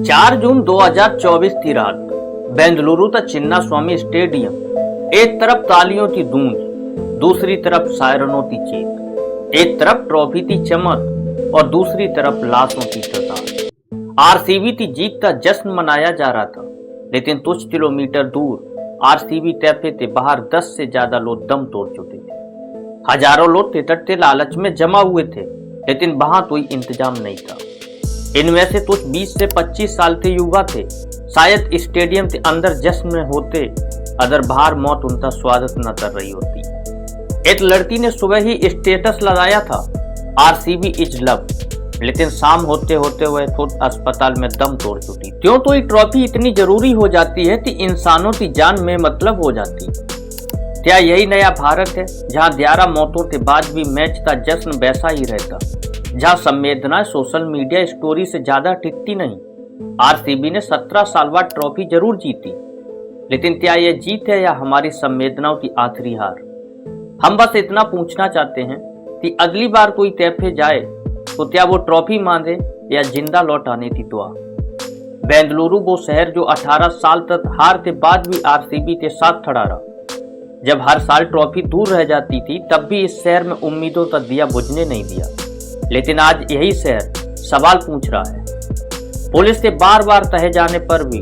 4 जून 2024 की रात बेंगलुरु का चिन्ना स्वामी स्टेडियम। एक तरफ तालियों की गूंज, दूसरी तरफ सायरनों की चीख। एक तरफ ट्रॉफी की चमक और दूसरी तरफ लाशों की कतार। आरसीबी की जीत का जश्न मनाया जा रहा था, लेकिन कुछ किलोमीटर दूर आरसीबी कैफे के बाहर 10 से ज्यादा लोग दम तोड़ चुके थे। हजारों लोग टिकट के लालच में जमा हुए थे, लेकिन वहां कोई इंतजाम नहीं था। इनमें से कुछ 20 से 25 साल के युवा थे। शायद स्टेडियम के अंदर जश्न में होते, अगर बाहर मौत उनका स्वागत न कर रही होती। एक लड़की ने सुबह ही स्टेटस लगाया था, आरसीबी इज लव, लेकिन शाम होते होते वह खुद अस्पताल में दम तोड़ चुकी। क्यों तो ये ट्रॉफी इतनी जरूरी हो जाती है कि इंसानों की जान में मतलब हो जाती। क्या यही नया भारत है, जहां 11 मौतों के बाद भी मैच का जश्न वैसा ही रहता, जहां संवेदना सोशल मीडिया स्टोरी से ज्यादा टिकती नहीं। आरसीबी ने 17 साल बाद ट्रॉफी जरूर जीती, लेकिन क्या यह जीत है या हमारी संवेदनाओं की आखिरी हार? हम बस इतना पूछना चाहते हैं कि अगली बार कोई कैफे जाए तो क्या वो ट्रॉफी मांगे या जिंदा लौट आने की दुआ। बेंगलुरु वो शहर जो 18 साल तक हार के बाद भी आरसीबी के साथ खड़ा रहा। जब हर साल ट्रॉफी दूर रह जाती थी, तब भी इस शहर में उम्मीदों का दिया बुझने नहीं दिया। लेकिन आज यही शहर सवाल पूछ रहा है। पुलिस के बार बार कहे जाने पर भी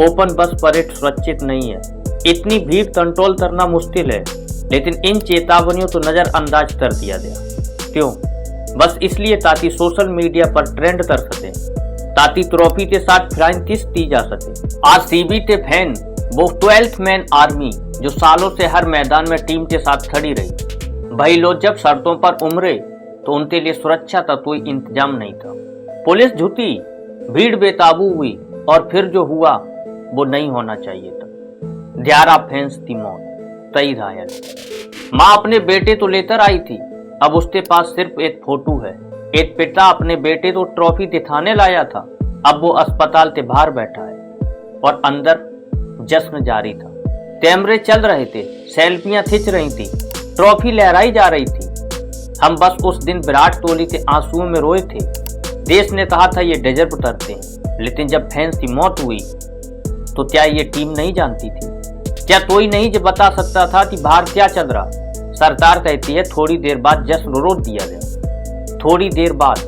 ओपन बस परेड सुरक्षित नहीं है। इतनी भीड़ कंट्रोल करना मुश्किल है, लेकिन इन चेतावनियों को नजरअंदाज कर दिया गया। क्यों? बस इसलिए ताकि सोशल मीडिया पर ट्रेंड कर सके, ताकि ट्रॉफी के साथ फ्लाइंग किस दी जा सके। आरसीबी के फैन वो 12th मैन आर्मी जो सालों से हर मैदान में टीम के साथ खड़ी रही। भाई लोग जब शर्तों पर उमरे तो उनके लिए सुरक्षा का कोई इंतजाम नहीं था। पुलिस झुकी, भीड़ बेकाबू हुई और फिर जो हुआ वो नहीं होना चाहिए था। 11 फैंस की मौत, 23 घायल। माँ अपने बेटे तो लेकर आई थी, अब उसके पास सिर्फ एक फोटो है। एक पिता अपने बेटे को ट्रॉफी दिखाने लाया था, अब वो अस्पताल के बाहर बैठा है और अंदर जश्न जारी था। कैमरे चल रहे थे, सेल्फियां खिंच रही थी, ट्रॉफी लहराई जा रही थी। हम बस उस दिन विराट कोहली के आंसुओं में रोए थे। देश ने कहा था ये डिजर्व करते हैं, लेकिन जब फैंस की मौत हुई तो क्या ये टीम नहीं जानती थी? क्या कोई नहीं जो बता सकता था कि बाहर क्या चल रहा? सरकार कहती है थोड़ी देर बाद जश्न रोक दिया गया। थोड़ी देर बाद,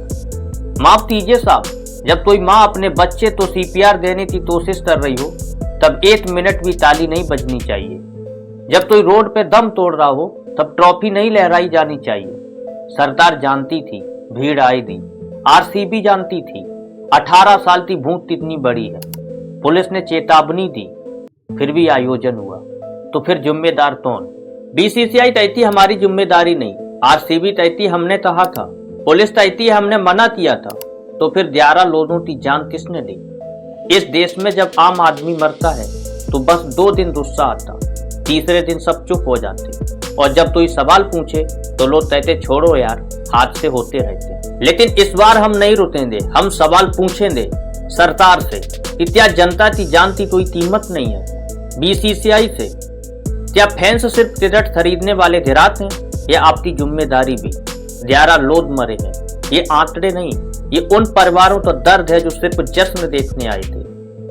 माफ कीजिए साहब, जब कोई माँ अपने बच्चे तो सीपीआर देने की कोशिश कर रही हो, तब 1 मिनट भी ताली नहीं बजनी चाहिए। जब कोई रोड पे दम तोड़ रहा हो, तब ट्रॉफी नहीं लहराई जानी चाहिए। सरकार जानती थी भीड़ आएगी, आरसीबी जानती थी 18 साल की भूख कितनी बड़ी है। पुलिस ने चेतावनी दी, फिर भी आयोजन हुआ। तो फिर जिम्मेदार कौन? बीसीसीआई कहती हमारी जिम्मेदारी नहीं, आरसीबी कहती हमने कहा था, पुलिस कहती हमने मना किया था। तो फिर 11 लोगों की जान किसने दी? इस देश में जब आम आदमी मरता है तो बस 2 दिन गुस्सा आता, तीसरे दिन सब चुप हो जाते, और जब कोई सवाल पूछे तो लोग कहते छोड़ो यार, हादसे होते रहते। लेकिन इस बार हम नहीं रुकेंगे, हम सवाल पूछेंगे सरकार से कि क्या जनता की जान की कोई कीमत नहीं है? बीसीसीआई से क्या फैंस सिर्फ टिकट खरीदने वाले घिराते हैं, या आपकी जिम्मेदारी भी? 11 लोग मरे हैं, ये आंकड़े नहीं, ये उन परिवारों का दर्द है जो सिर्फ जश्न देखने आए थे।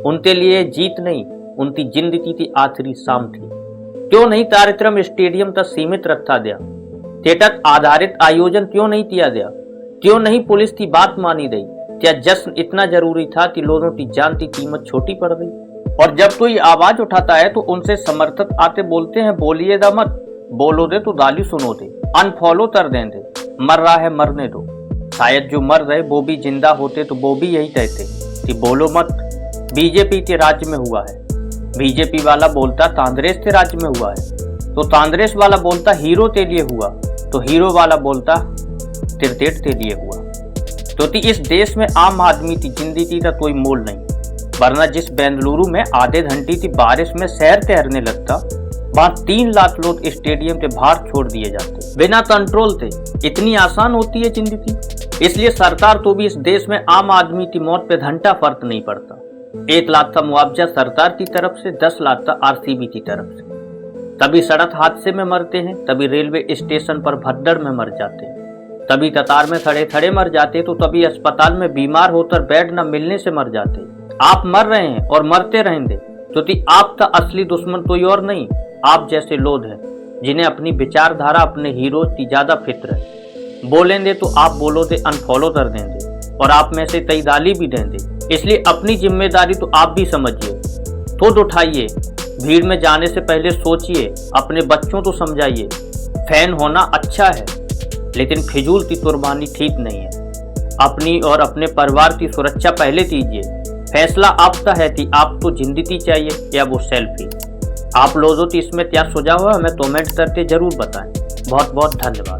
उनके लिए जीत नहीं, उनकी जिंदगी की आखिरी शाम थी। क्यों नहीं कार्यक्रम स्टेडियम तक सीमित रखा गया? टिकट आधारित आयोजन क्यों नहीं किया गया? क्यों नहीं पुलिस की बात मानी गई? क्या जश्न इतना जरूरी था कि लोगों की जान की कीमत छोटी पड़ गई? और जब कोई आवाज उठाता है तो उनसे समर्थक आते बोलते हैं बोलिएगा मत, बोलोगे तो गाली सुनोगे, अनफॉलो कर देंगे, मर रहा है मरने दो। शायद जो मर रहे वो भी जिंदा होते तो वो भी यही कहते कि बोलो मत। बीजेपी के राज्य में हुआ है, बीजेपी वाला बोलता कांग्रेस के राज्य में हुआ है, तो कांग्रेस वाला बोलता हीरो के लिए हुआ, तो हीरो वाला बोलता क्रिकेट के लिए हुआ। क्योंकि इस देश में आम आदमी की जिंदगी का कोई मोल नहीं। वरना जिस बेंगलुरु में आधे घंटे की बारिश में शहर तैरने लगता, वहां 3 लाख लोग स्टेडियम के बाहर छोड़ दिए जाते बिना कंट्रोल थे। इतनी आसान होती है जिंदगी? इसलिए सरकार तो भी इस देश में आम आदमी की मौत पे घंटा फर्क नहीं पड़ता। 1 लाख का मुआवजा सरकार की तरफ से, 10 लाख का आरसीबी की तरफ से। तभी सड़क हादसे में मरते हैं, तभी रेलवे स्टेशन पर भगदड़ में मर जाते हैं, तभी कतार में खड़े खड़े मर जाते, तो तभी अस्पताल में बीमार होकर बेड न मिलने से मर जाते। आप मर रहे हैं और मरते रहेंगे, क्योंकि आपका असली दुश्मन कोई और नहीं, आप जैसे लोग हैं जिन्हें अपनी विचारधारा अपने हीरो की ज्यादा फिक्र है। बोलेंगे तो आप बोलोगे अनफॉलो कर देंगे और आप में से कई गाली भी देंगे। इसलिए अपनी जिम्मेदारी तो आप भी समझिए, खुद उठाइए, भीड़ में जाने से पहले सोचिए, अपने बच्चों को समझाइए। फैन होना अच्छा है, लेकिन फिजूल की कुर्बानी ठीक नहीं है। अपनी और अपने परिवार की सुरक्षा पहले कीजिए। फैसला आपका है कि आपको जिंदगी चाहिए या वो सेल्फी। आप लोगों की इसमें क्या सुझाव है हमें कमेंट करके जरूर बताएं। बहुत बहुत धन्यवाद।